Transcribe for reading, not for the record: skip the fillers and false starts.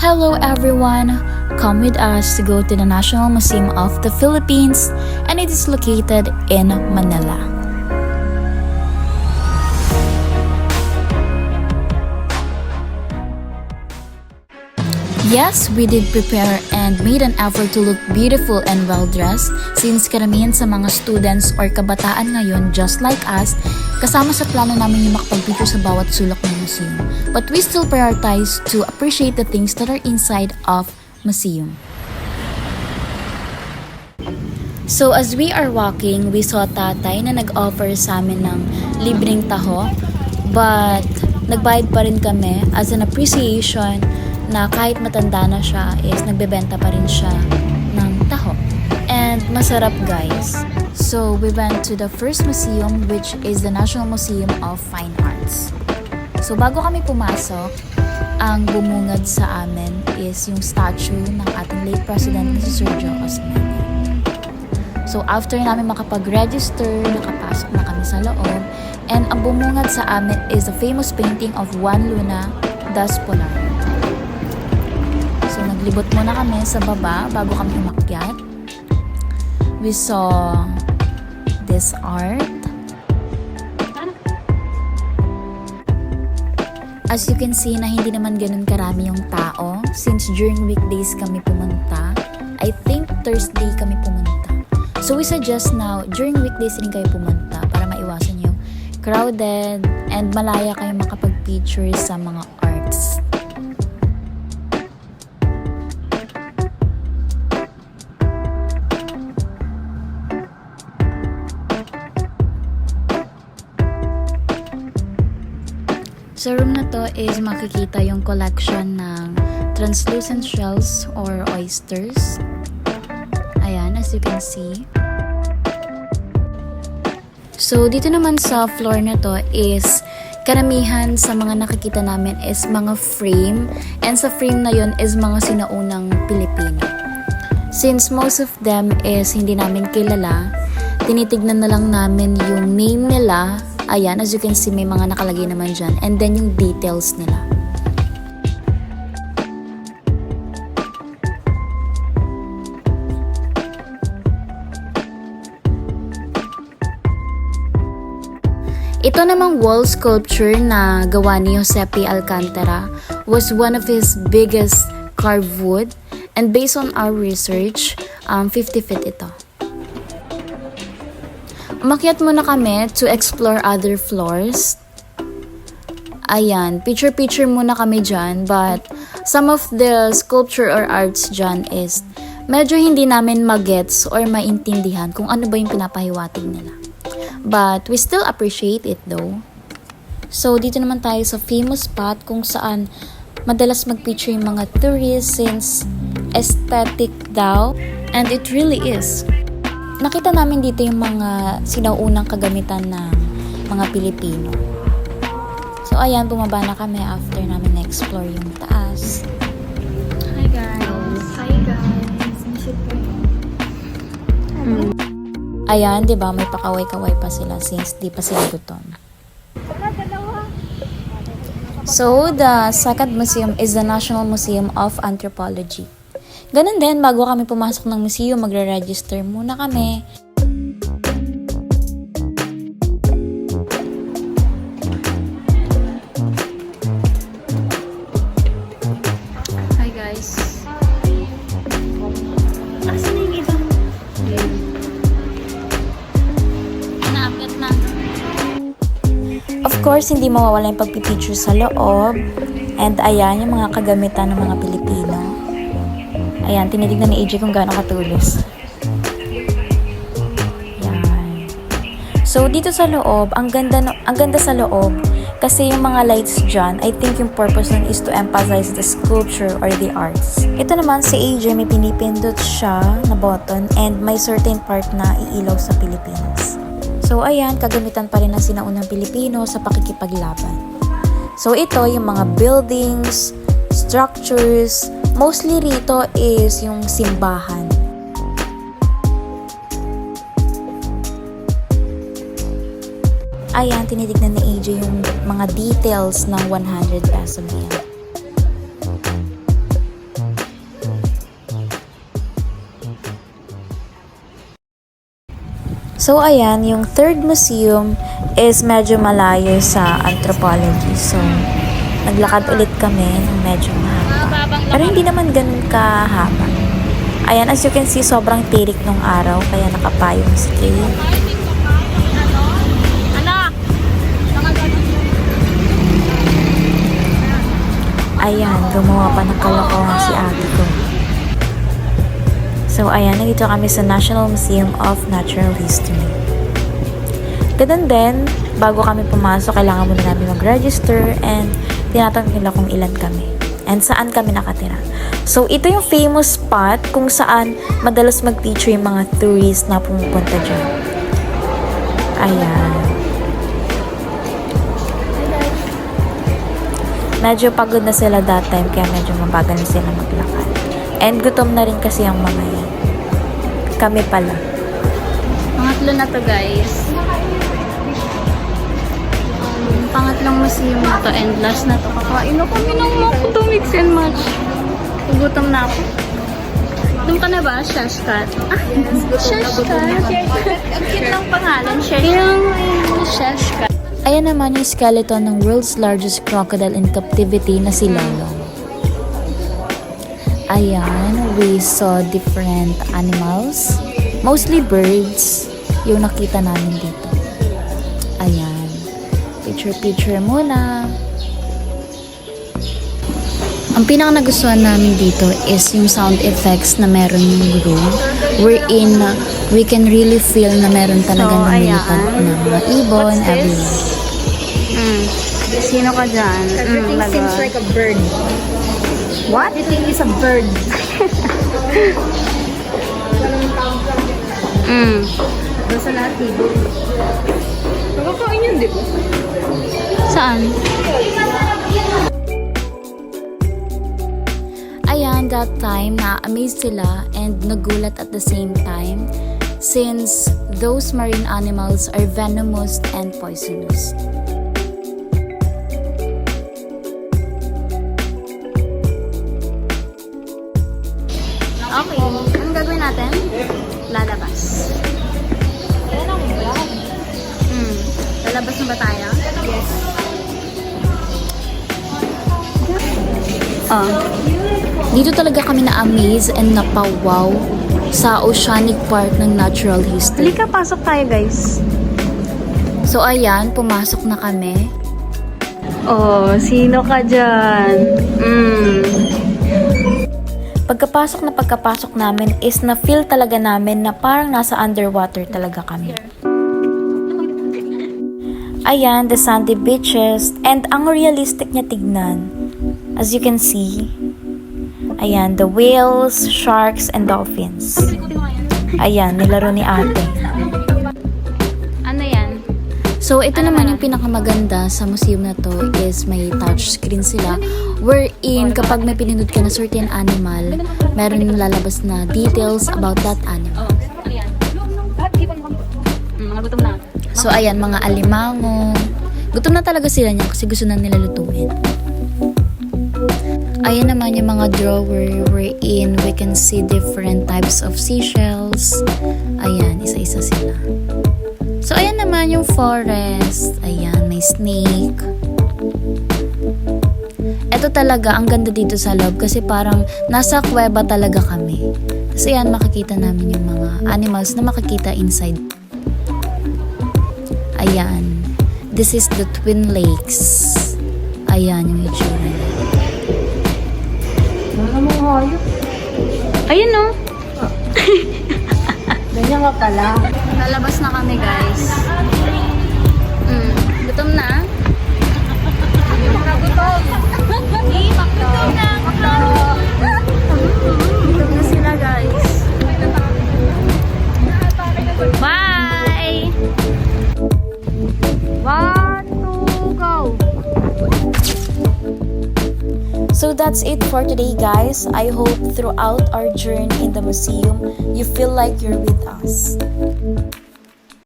Hello everyone! Come with us to go to the National Museum of the Philippines, and it is located in Manila. Yes, we did prepare and made an effort to look beautiful and well-dressed since karamihan sa mga students or kabataan ngayon just like us, kasama sa plano namin yung makapag-picture sa bawat sulok ng museum. But we still prioritize to appreciate the things that are inside of museum. So as we are walking, we saw tatay na nag-offer sa amin ng libreng taho, but nagbayad pa rin kami as an appreciation na kahit matanda na siya is nagbebenta pa rin siya ng taho. And masarap guys. So we went to the first museum, which is the National Museum of Fine Arts. So bago kami pumasok, ang bumungad sa amin is yung statue ng ating late president na si Sergio Osmeña. So after namin makapag-register, nakapasok na kami sa loob, and ang bumungad sa amin is the famous painting of Juan Luna Das Polar. So naglibot muna kami sa baba bago kami umakyat. We saw this art. As you can see na hindi naman ganun karami yung tao since during weekdays kami pumunta. I think Thursday kami pumunta. So we suggest now during weekdays rin kayo pumunta para maiwasan yung crowded and malaya kayong makapag-picture sa mga arts. Sa room na to is makikita yung collection ng translucent shells or oysters. Ayan, as you can see. So, dito naman sa floor na to is karamihan sa mga nakikita namin is mga frame. And sa frame na yun is mga sinaunang Pilipino. Since most of them is hindi namin kilala, tinitignan na lang namin yung name nila. Ayan, as you can see, may mga nakalagay naman dyan. And then yung details nila. Ito namang wall sculpture na gawa ni Jose P. Alcantara was one of his biggest carved wood. And based on our research, 50 feet ito. Umakyat muna kami to explore other floors. Ayan, picture-picture muna kami dyan, but some of the sculpture or arts dyan is medyo hindi namin magets or maintindihan kung ano ba yung pinapahiwatig nila. But we still appreciate it though. So dito naman tayo sa famous spot kung saan madalas mag-picture yung mga tourists since aesthetic daw, and it really is. Nakita namin dito yung mga sinaunang kagamitan ng mga Pilipino. So ayan, bumaba na kami after namin na-explore yung taas. Hi guys! Hi guys! Misit ko yun. Ayan, di ba may pakaway-kaway pa sila since di pa sila gutom. So, the second museum is the National Museum of Anthropology. Ganun din, bago kami pumasok ng museum, magre-register muna kami. Hi guys! Asan yung iba? Naapit na. Of course, hindi mawawala yung pagpipicture sa loob. And ayan, yung mga kagamitan ng mga Pilipino. Ayan, tinitignan ni AJ kung gaano katulos. Ayan. So, dito sa loob, ang ganda sa loob kasi yung mga lights dyan, I think yung purpose nun is to emphasize the sculpture or the arts. Ito naman, si AJ, may pinipindot siya na button and may certain part na iilaw sa Pilipinas. So, ayan, kagamitan pa rin ng sinaunang Pilipino sa pakikipaglaban. So, ito, yung mga buildings, structures, mostly rito is yung simbahan. Ayan, tinitignan ni AJ yung mga details ng 100 peso na yan. So ayan, yung third museum is medyo malayo sa anthropology. So naglakad ulit kami ng medyo mahaba. Pero hindi naman ganun kahaba. Ayan, as you can see, sobrang tirik nung araw kaya nakapayong si Kay. Ayan, gumawa pa ng kalokohan si ate ko. So, ayan, nandito kami sa National Museum of Natural History. Ganun din, bago kami pumasok, kailangan muna namin mag-register and tinatanong nila kung ilan kami and saan kami nakatira. So, ito yung famous spot kung saan madalas mag-teacher yung mga tourists na pumupunta dyan. Ayan. Medyo pagod na sila that time kaya medyo mabagal na sila maglakad. And gutom na rin kasi ang mga yan. Kami pala. Pangatlo na to, guys. Pangatlong museum na to and last na to. Kakain na kami ng to mix and match. Gutom na ako. Doon ka na ba? Shashkat? Ah, Shashkat. Ang cute ng pangalan. Shashkat. Ayan naman yung skeleton ng world's largest crocodile in captivity na si Lolong. Ayan, we saw different animals. Mostly birds yung nakita namin dito. Ayan. Picture muna. Ang pinaka nagustuhan namin dito is yung sound effects na meron yung room wherein we can really feel na meron talagang lumilipad na mga ibon everywhere. Sino ka dyan? Everything seems like a bird. What? Everything is a bird. Basta lahat tibo. Nakakain yun, di ba? Saan? Ayan, that time, na-amaze sila and nagulat at the same time since those marine animals are venomous and poisonous. Okay. Anong gagawin natin? Lalabas. Lalabas na ba tayo? Yes. Oh. Dito talaga kami na-amaze and napawaw sa Oceanic Park ng Natural History. Halika, pasok tayo, guys. So ayan, pumasok na kami. Oh, sino ka dyan? Pagkapasok namin is na-feel talaga namin na parang nasa underwater talaga kami. Ayan, the sandy beaches and ang realistic niya tignan. As you can see, ayan, the whales, sharks, and dolphins. Ayan, nilaro ni ate. Ano yan? So, ito naman yung pinakamaganda sa museum na to is may touchscreen sila wherein kapag may pinindot ka na certain animal, meron yung lalabas na details about that animal. Mga gutom na. So, ayan, mga alimango. Gutom na talaga sila niyan kasi gusto na nila lutuin. Ayan naman yung mga drawer wherein we can see different types of seashells. Ayan, isa-isa sila. So, ayan naman yung forest. Ayan, may snake. Ito talaga, ang ganda dito sa loob kasi parang nasa kuweba talaga kami. Tapos ayan, makikita namin yung mga animals na makikita inside. Ayan. This is the Twin Lakes. Ayan yung itsura niya. Ayun, no? Ganyan ka pala. Lalabas na kami, guys. Gutom na? Gutom na sila, guys. Bye! 1, 2, go! So that's it for today, guys. I hope throughout our journey in the museum, you feel like you're with us.